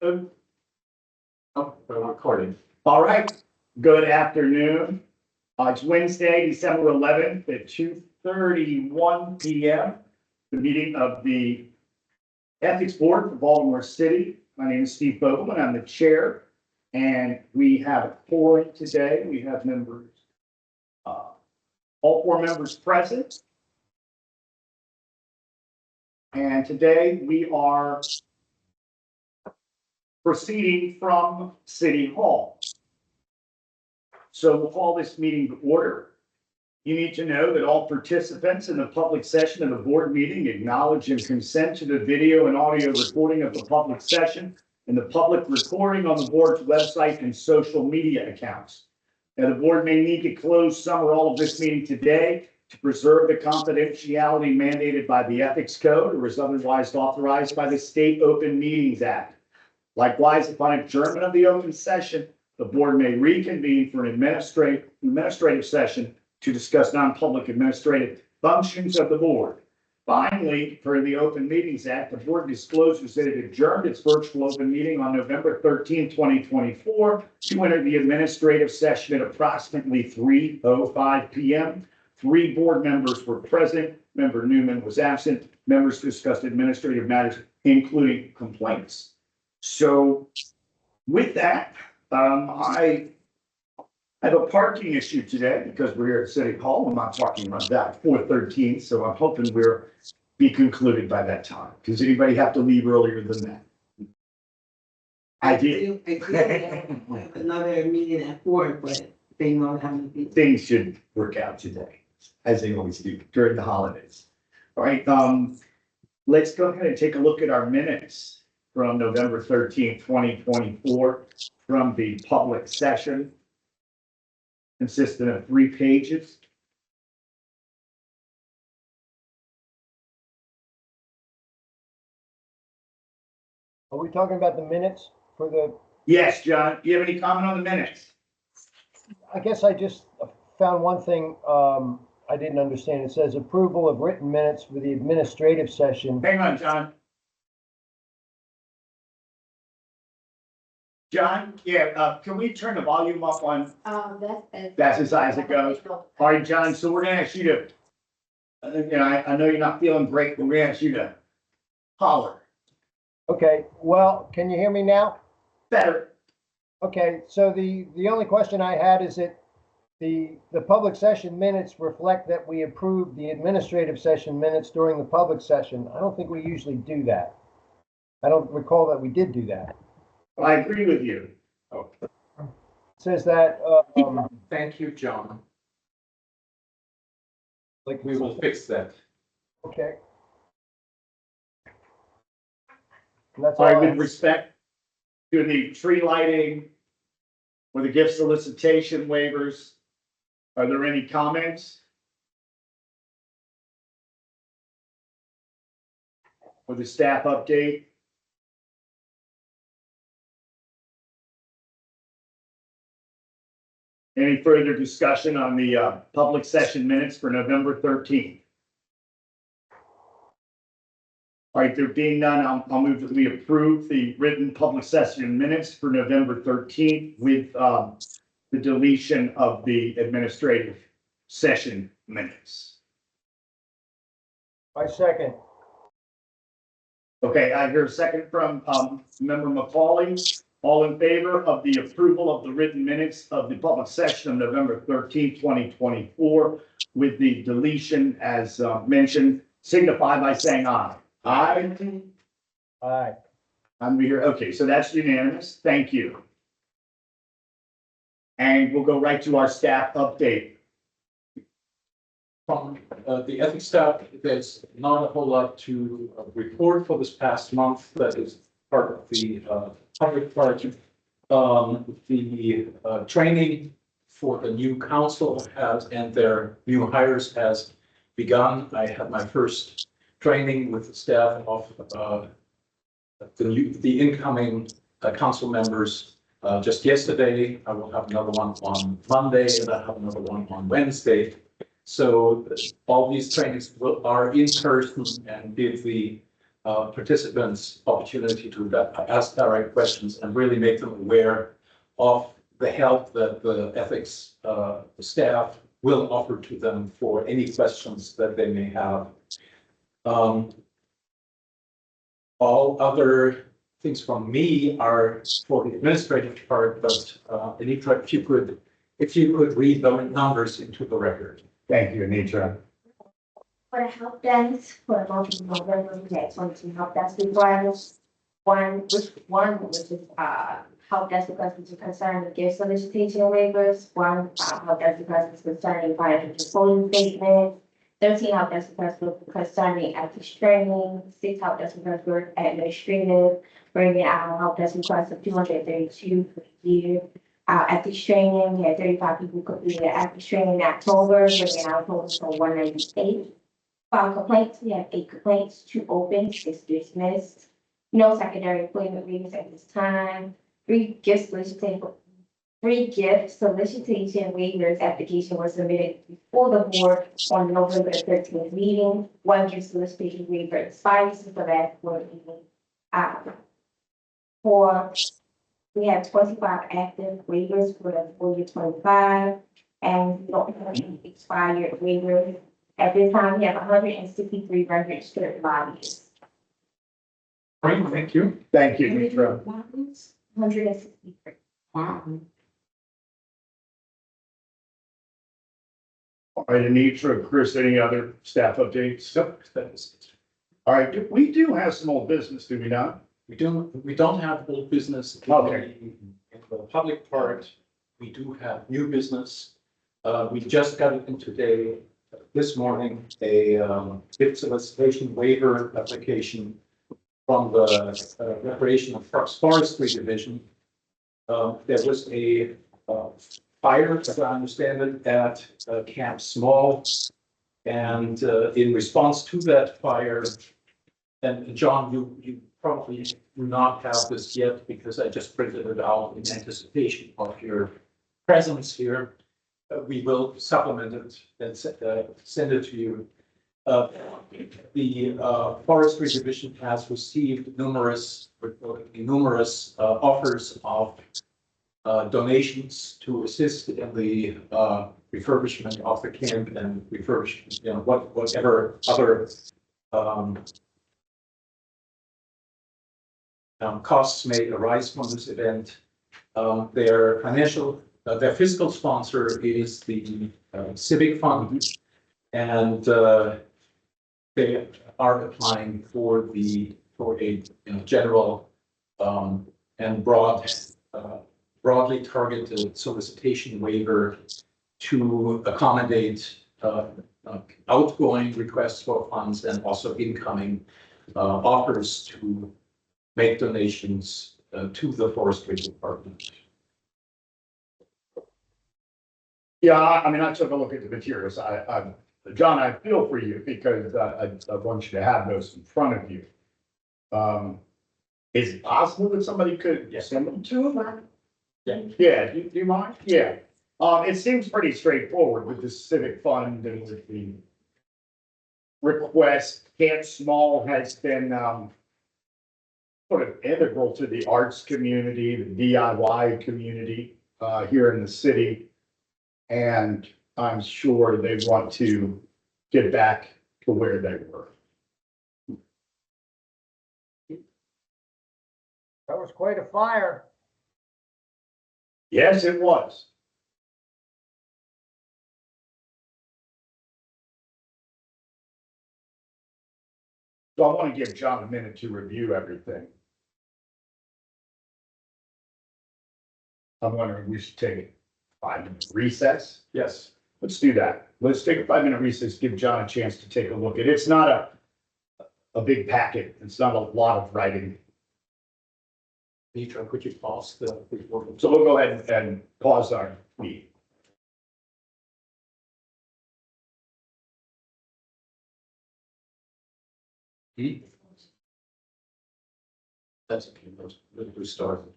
We're recording. All right, good afternoon. It's Wednesday, December 11th at 2:31 p.m. The meeting of the Ethics Board for Baltimore City. My name is Steve Bogelman. I'm the chair, and we have a quorum today. We have members, all four members present. And today we are proceeding from City Hall. So we'll call this meeting to order. You need to know that all participants in the public session of the board meeting acknowledge and consent to the video and audio recording of the public session and the public recording on the board's website and social media accounts. Now, the board may need to close some or all of this meeting today to preserve the confidentiality mandated by the Ethics Code or is otherwise authorized by the State Open Meetings Act. Likewise, upon adjournment of the open session, the board may reconvene for an administrative session to discuss non-public administrative functions of the board. Finally, per the Open Meetings Act, the board discloses that it adjourned its virtual open meeting on November 13, 2024 to enter the administrative session at approximately 3:05 p.m. 3 board members were present. Member Newman was absent. Members discussed administrative matters, including complaints. So with that, I have a parking issue today because we're here at City Hall. I'm not talking about that 4:13, so I'm hoping we'll be concluded by that time. Does anybody have to leave earlier than that? I did. I have another meeting at 4, but they know how many people. Things should work out today, as they always do during the holidays. All right, let's go ahead and take a look at our minutes from November 13, 2024, from the public session, consisting of 3 pages. Are we talking about the minutes for the, Yes, John, do you have any comment on the minutes? I guess I just found one thing I didn't understand. It says approval of written minutes for the administrative session. Hang on, John. John, yeah, can we turn the volume up on, that's as high as it goes? All right, John, so we're gonna ask you to, I know you're not feeling great, but we're gonna ask you to holler. Okay, well, can you hear me now? Better. Okay, so the only question I had is that the public session minutes reflect that we approved the administrative session minutes during the public session. I don't think we usually do that. I don't recall that we did do that. I agree with you. It says that, Thank you, John. like, We will fix that. okay. And that's All all right, I with have. respect to the tree lighting or the gift solicitation waivers, are there any comments? Or the staff update? Any further discussion on the public session minutes for November 13th? All right, there being none, I'll move that we approve the written public session minutes for November 13th with the deletion of the administrative session minutes. I second. Okay, I hear a second from member McCauley. All in favor of the approval of the written minutes of the public session of November 13th, 2024 with the deletion as mentioned, signify by saying aye. Aye. Aye. I'm here. Okay, so that's unanimous. Thank you. And we'll go right to our staff update. From the ethics staff, there's not a whole lot to report for this past month. That is part of the public part. The training for the new council and their new hires has begun. I had my first training with the staff of the incoming council members just yesterday. I will have another one on Monday, and I have another one on Wednesday. So all these trainings are in person and give the participants opportunity to ask direct questions and really make them aware of the help that the ethics staff will offer to them for any questions that they may have. All other things from me are for the administrative part, but Anitra, if you could read the numbers into the record. Thank you, Anitra. For the help desk, for the multiple members, we had 22 help desk requirements. One, which is, help desk requests concerning the gift solicitation waivers. One, help desk requests concerning financial disclosure statement. 13 help desk requests concerning active training. 6 help desk requests were administrative, bringing our help desk requests of 232 for the year. Active training, we had 35 people completed active training in October, bringing our total to 198. File complaints, we have 8 complaints, 2 open, 6 dismissed. No secondary employment reasons at this time. 3 gift solicitation waivers application was submitted before the board on November 13th meeting. 1 gift solicitation waiver expires for that board meeting. 4, we have 25 active waivers for the full year 25, and we don't have any expired waivers. At this time, we have 163 registered lobbyists. Great, thank you. Thank you, Anitra. 163. Wow. All right, Anitra, Chris, any other staff updates? Yep, that is it. All right, we do have some old business, do we not? We don't have old business. Okay. In the public part, we do have new business. We just got it in today, this morning, a gift solicitation waiver application from the Recreation and Forestry Division. There was a fire, as I understand it, at Camp Small. And in response to that fire, and John, you probably do not have this yet because I just printed it out in anticipation of your presence here. We will supplement it and send it to you. The Forestry Division has received numerous offers of donations to assist in the refurbishment of the camp and refurbishment, whatever other costs may arise from this event. Their fiscal sponsor is the Civic Fund, and they are applying for a general and broadly targeted solicitation waiver to accommodate outgoing requests for funds and also incoming offers to make donations to the Forestry Department. Yeah, I mean, I took a look at the materials. John, I feel for you because I want you to have those in front of you. Is it possible that somebody could send them to them? Yeah, do you mind? Yeah. It seems pretty straightforward with the Civic Fund and with the request. Camp Small has been sort of integral to the arts community, the DIY community here in the city. And I'm sure they want to get back to where they were. That was quite a fire. Yes, it was. So I want to give John a minute to review everything. I'm wondering we should take a 5-minute recess. Yes. Let's do that. Let's take a 5-minute recess, give John a chance to take a look at it. It's not a big packet. It's not a lot of writing. Mitra, could you pause the recording? So we'll go ahead and pause our meeting. That's okay. Let's restart.